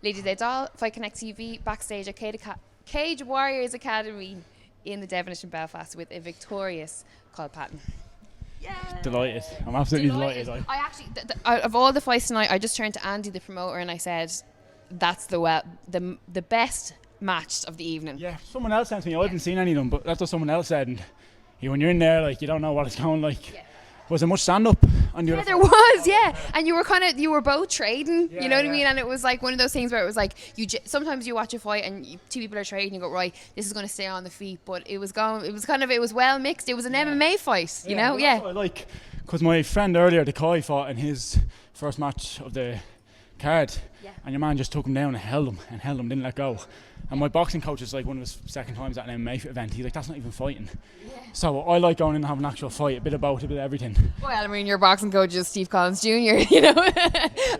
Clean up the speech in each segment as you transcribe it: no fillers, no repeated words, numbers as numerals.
Ladies Day Doll, Fight Connect TV, backstage at Cage Warriors Academy in the Devenish in Belfast with a victorious Patton. Yeah. Delighted. I'm absolutely delighted. I actually, out of all the fights tonight, I just turned to Andy, the promoter, and I said, that's the best match of the evening. Yeah, someone else sent me. I haven't seen any of them, but that's what someone else said. And when you're in there, like, you don't know what it's going like. Yeah. Was there much stand up on the other there was, yeah. And you were both trading, you know what I mean? And it was like one of those things where it was like sometimes you watch a fight and two people are trading, you go, right, this is going to stay on the feet, but it was well mixed. It was an MMA fight, you know? That's what I like, because my friend earlier, the Kai, fought in his first match of the card, and your man just took him down and held him, didn't let go. And my boxing coach is like, one of his second times at an MMA event, he's like, that's not even fighting. So I like going in and having an actual fight, a bit of both, a bit of everything. Well, I mean, your boxing coach is Steve Collins Jr., you know,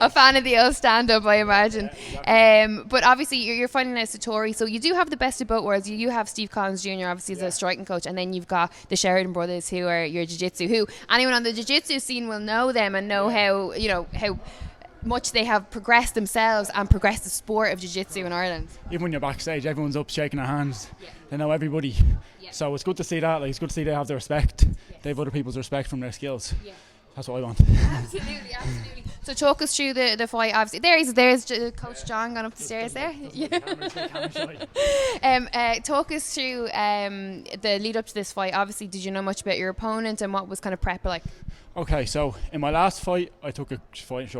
a fan of the old stand-up, I imagine. Exactly. But obviously you're fighting now Satori, so you do have the best of both worlds. You have Steve Collins Jr., obviously, as a striking coach, and then you've got the Sheridan brothers, who are your jiu-jitsu, who anyone on the jiu-jitsu scene will know them and know how much they have progressed themselves and progressed the sport of jiu-jitsu in Ireland. Even when you're backstage, everyone's up shaking their hands. They know everybody. So it's good to see that. Like, it's good to see they have the respect. They have other people's respect from their skills. That's what I want. Absolutely. So talk us through the fight. Obviously, there's Coach John gone up the stairs there. Talk us through the lead up to this fight. Obviously, did you know much about your opponent and what was kind of prep like? Okay, so in my last fight, I took a fight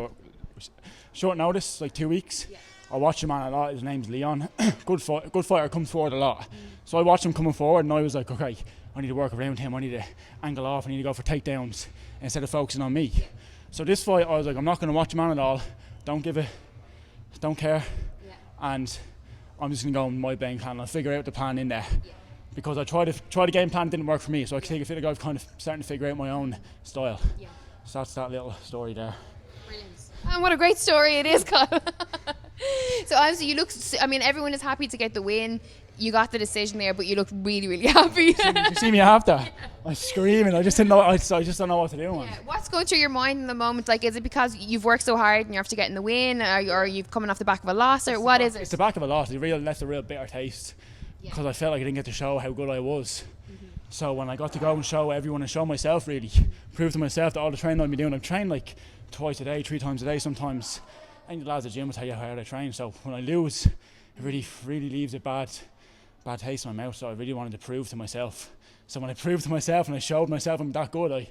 short notice, like 2 weeks. I watch him on a lot. His name's Leon. Good fighter, comes forward a lot. So I watched him coming forward, and I was like, okay, I need to work around him. I need to angle off. I need to go for takedowns instead of focusing on me. So this fight, I was like, I'm not going to watch him on at all. Don't care. And I'm just going to go on my game plan. I'll figure out the plan in there. Because I tried the game plan, didn't work for me. So I feel like I've kind of starting to figure out my own style. So that's that little story there. Brilliant. And what a great story it is, Kyle. So obviously everyone is happy to get the win. You got the decision there, but you look really, really happy. You see me after? I'm screaming. I just don't know what to do. What's going through your mind in the moment? Like, is it because you've worked so hard and you're after getting the win, or you've coming off the back of a loss, or what is it? It's the back of a loss. It left a real bitter taste because I felt like I didn't get to show how good I was. So when I got to go and show everyone and show myself, really prove to myself that all the training I've been doing, I've trained like twice a day, 3 times a day sometimes. I think the lads at the gym will tell you how hard I train. So when I lose, it really leaves a bad taste in my mouth. So I really wanted to prove to myself. So when I proved to myself and I showed myself I'm that good, I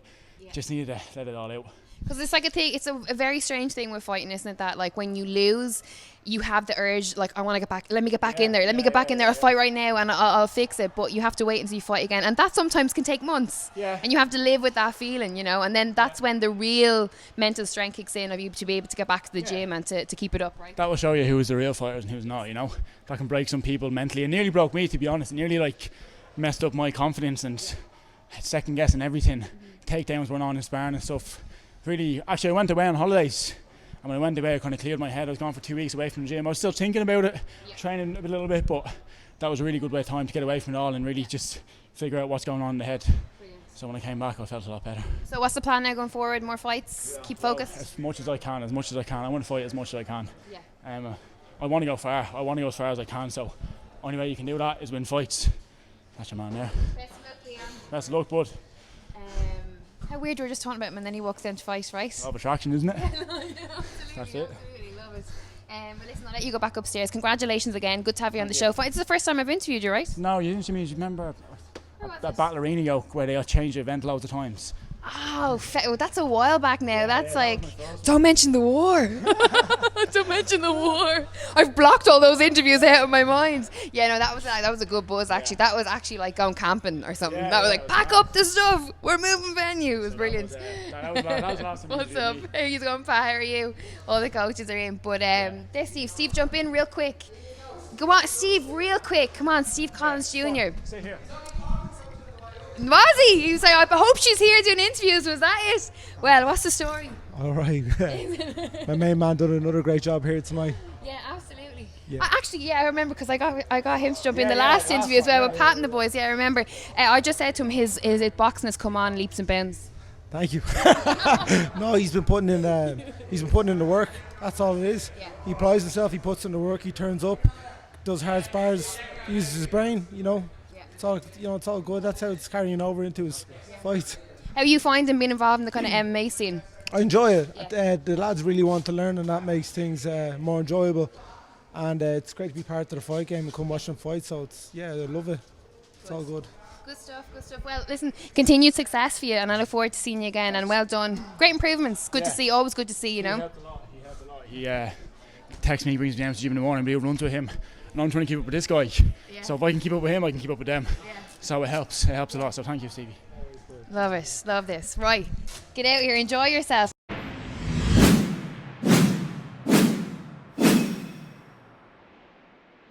just needed to let it all out. Because it's like it's a very strange thing with fighting, isn't it? That like when you lose, you have the urge, like, I want to get back. Let me get back in there. Let me get back in there. I'll fight right now and I'll fix it. But you have to wait until you fight again, and that sometimes can take months. And you have to live with that feeling, you know. And then that's when the real mental strength kicks in of you to be able to get back to the gym and to keep it up, right? That will show you who's the real fighters and who's not. You know, that can break some people mentally. It nearly broke me, to be honest. It nearly like messed up my confidence and second guessing everything. Takedowns went on in sparring and stuff. Really, actually, I went away on holidays, and when I went away, I kind of cleared my head. I was gone for 2 weeks away from the gym. I was still thinking about it, training a little bit, but that was a really good way of time to get away from it all and really just figure out what's going on in the head. Brilliant. So when I came back, I felt a lot better. So what's the plan now going forward? More fights? Keep focused? As much as I can. I want to fight as much as I can. I want to go far. I want to go as far as I can. So only way you can do that is win fights. That's your man there. Best of luck, Leon. Best of luck, bud. How weird, we were just talking about him and then he walks down to fight, right? Love attraction, isn't it? Absolutely, that's it. Absolutely, love it. But listen, I'll let you go back upstairs. Congratulations again. Good to have you on the show. It's the first time I've interviewed you, right? No, you didn't see me. You remember that Battle Arena yoke where they changed the event loads of times? Oh, that's a while back now. That's like, don't mention the war. Don't mention the war. I've blocked all those interviews out of my mind. Yeah, no, that was a good buzz actually. That was actually like going camping or something. That was like, pack up the stuff. We're moving venue. It was brilliant. That was awesome. What's up? How you going, Pat? How are you? All the coaches are in. But there's Steve. Steve, jump in real quick. Go on, Steve, real quick. Come on, Steve Collins Jr. Sit here. Was he? He was like, I hope she's here doing interviews. Was that it? Well, what's the story? All right. My main man done another great job here tonight. Yeah, absolutely. Yeah. I remember because I got him to jump in the last interview as well with Patton the boys. Yeah, I remember. I just said to him, his boxing has come on leaps and bounds. Thank you. No, he's been putting in the work. That's all it is. Yeah. He applies himself. He puts in the work. He turns up, does hard spars, uses his brain. Yeah. It's all it's all good. That's how it's carrying over into his fights. How you finding being involved in the kind of MMA scene? I enjoy it. Yeah. The lads really want to learn, and that makes things more enjoyable. And it's great to be part of the fight game and come watch them fight. So I love it. It's all good. Good stuff, good stuff. Well, listen, continued success for you, and I look forward to seeing you again. And well done. Great improvements. Good to see. Always good to see. He helped a lot. He texts me, brings me down to the gym in the morning, and run to him. And I'm trying to keep up with this guy. Yeah. So if I can keep up with him, I can keep up with them. Yeah. So it helps. It helps a lot. So thank you, Stevie. Love it. Love this. Right. Get out here. Enjoy yourself.